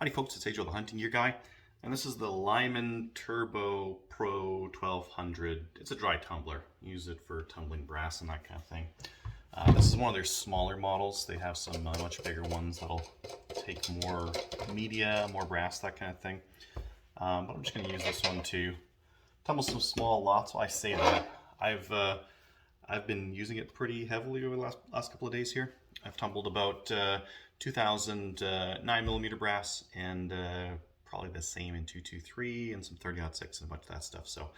Howdy folks, it's Joe the Hunting Gear Guy, and this is the Lyman Turbo Pro 1200. It's a dry tumbler. Use it for tumbling brass and that kind of thing. This is one of their smaller models. They have some much bigger ones that'll take more media, more brass, that kind of thing. But I'm just going to use this one to tumble some small lots. Well, I say that. I've been using it pretty heavily over the last couple of days here. I've tumbled about 2,000 9mm brass and probably the same in 223 and some 30-06 and a bunch of that stuff. So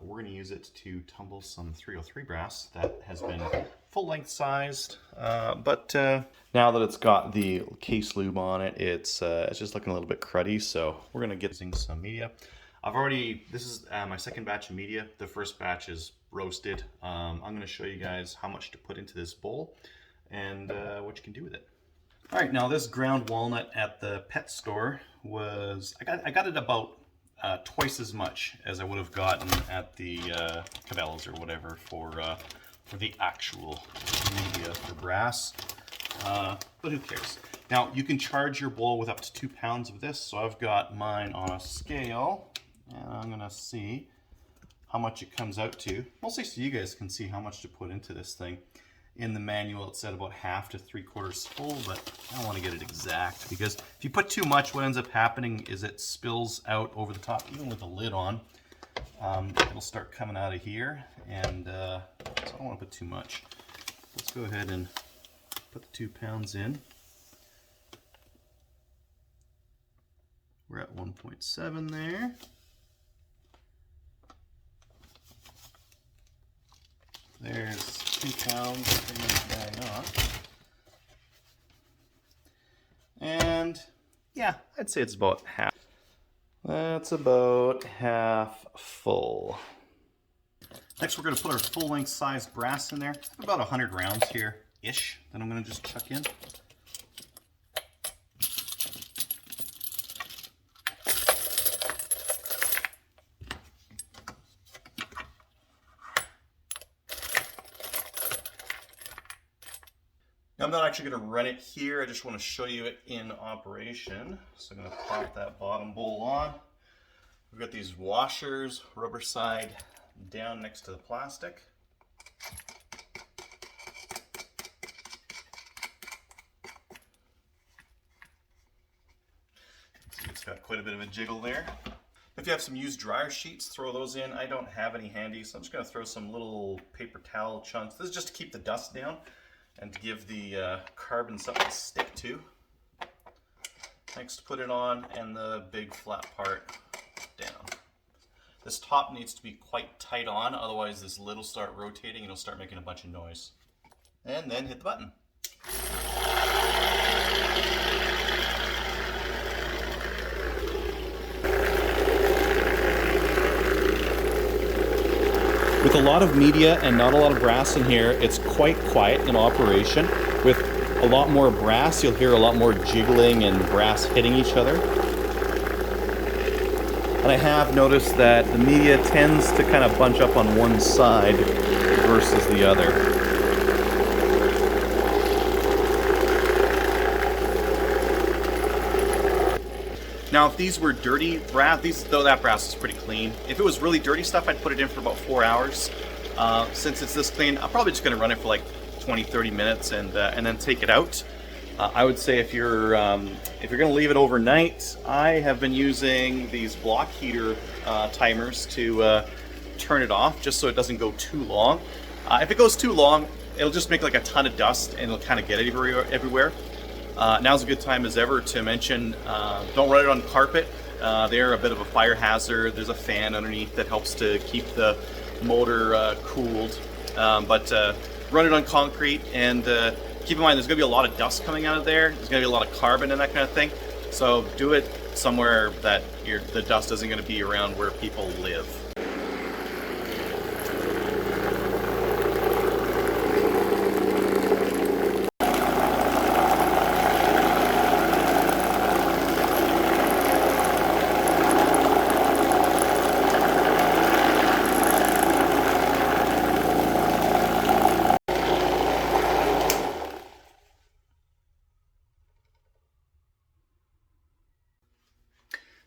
we're going to use it to tumble some 303 brass that has been full length sized, but now that it's got the case lube on it, it's just looking a little bit cruddy. So we're going to get using some media. This is my second batch of media. The first batch is roasted. I'm going to show you guys how much to put into this bowl and what you can do with it. All right, now this ground walnut at the pet store was, I got it about twice as much as I would have gotten at the Cabela's or whatever for the actual media for brass, but who cares? Now you can charge your bowl with up to 2 pounds of this, so I've got mine on a scale, and I'm gonna see how much it comes out to, mostly so you guys can see how much to put into this thing. In the manual it said about half to 3/4 full, but I don't want to get it exact, because if you put too much, what ends up happening is it spills out over the top. Even with the lid on, it'll start coming out of here, and so I don't want to put too much. Let's go ahead and put the 2 pounds in. We're at 1.7 there. There's 2 pounds, bring this bag off. And yeah, I'd say it's about half. That's about half full. Next we're going to put our full length size brass in there. I have about 100 rounds here-ish that I'm going to just chuck in. Now, I'm not actually going to run it here, I just want to show you it in operation. So I'm going to pop that bottom bowl on. We've got these washers, rubber side down next to the plastic. See, it's got quite a bit of a jiggle there. If you have some used dryer sheets, throw those in. I don't have any handy, so I'm just going to throw some little paper towel chunks. This is just to keep the dust down and to give the carbon something to stick to. Next, put it on, and the big flat part down. This top needs to be quite tight on, otherwise this lid will start rotating and it'll start making a bunch of noise. And then hit the button. With a lot of media and not a lot of brass in here, it's quite quiet in operation. With a lot more brass, you'll hear a lot more jiggling and brass hitting each other. And I have noticed that the media tends to kind of bunch up on one side versus the other. Now, if these were dirty brass, that brass is pretty clean. If it was really dirty stuff, I'd put it in for about 4 hours. Since it's this clean, I'm probably just going to run it for like 20-30 minutes and then take it out. I would say if you're going to leave it overnight, I have been using these block heater timers to turn it off, just so it doesn't go too long. If it goes too long, it'll just make like a ton of dust and it'll kind of get everywhere. Now's a good time as ever to mention, don't run it on carpet. They're a bit of a fire hazard. There's a fan underneath that helps to keep the motor cooled. But run it on concrete, and keep in mind there's going to be a lot of dust coming out of there. There's going to be a lot of carbon and that kind of thing. So do it somewhere that the dust isn't going to be around where people live.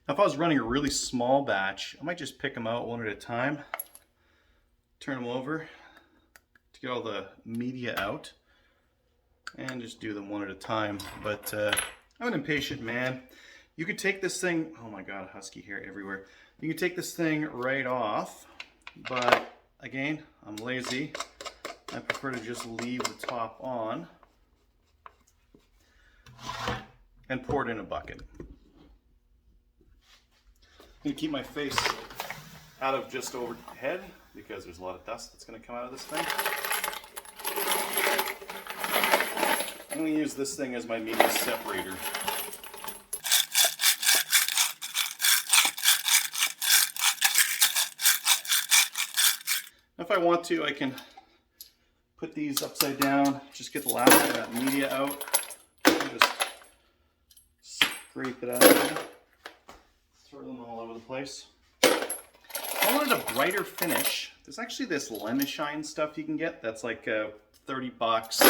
Now, if I was running a really small batch, I might just pick them out one at a time, turn them over to get all the media out, and just do them one at a time. But I'm an impatient man. You could take this thing, oh my God, husky hair everywhere. You can take this thing right off, but again, I'm lazy. I prefer to just leave the top on and pour it in a bucket. I'm gonna keep my face out of just overhead because there's a lot of dust that's gonna come out of this thing. I'm gonna use this thing as my media separator. If I want to, I can put these upside down, just get the last of that media out, and just scrape it out of there. Throw them all over the place. If I wanted a brighter finish, there's actually this lemon shine stuff you can get that's like $30.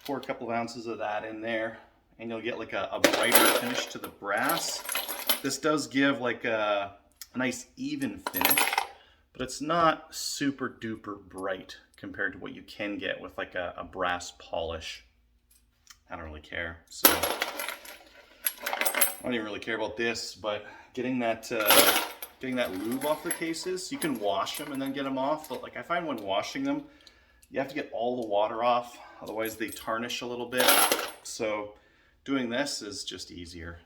Pour a couple of ounces of that in there and you'll get like a brighter finish to the brass. This does give like a nice even finish, but it's not super duper bright compared to what you can get with like a brass polish. I don't really care. So I don't even really care about this, but getting that lube off the cases, you can wash them and then get them off. But like I find when washing them, you have to get all the water off, otherwise they tarnish a little bit. So doing this is just easier.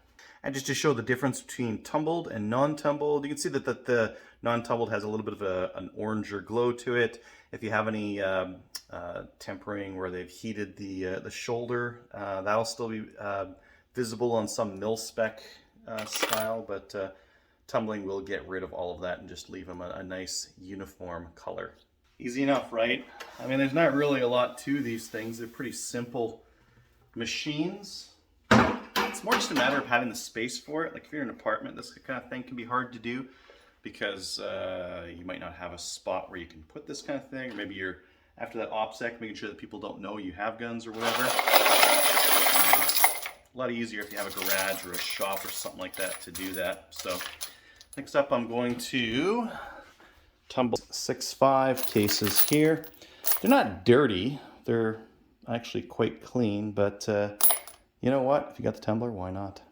And just to show the difference between tumbled and non-tumbled, you can see that the non-tumbled has a little bit of an oranger glow to it. If you have any tempering where they've heated the shoulder, that'll still be visible on some mil-spec style, but tumbling will get rid of all of that and just leave them a nice uniform color. Easy enough, right? I mean, there's not really a lot to these things. They're pretty simple machines. It's more just a matter of having the space for it. Like if you're in an apartment, this kind of thing can be hard to do because you might not have a spot where you can put this kind of thing, or maybe you're after that OPSEC, making sure that people don't know you have guns or whatever. A lot easier if you have a garage or a shop or something like that to do that. So next up, I'm going to tumble 6.5 cases here. They're not dirty. They're actually quite clean, but you know what? If you got the tumbler, why not?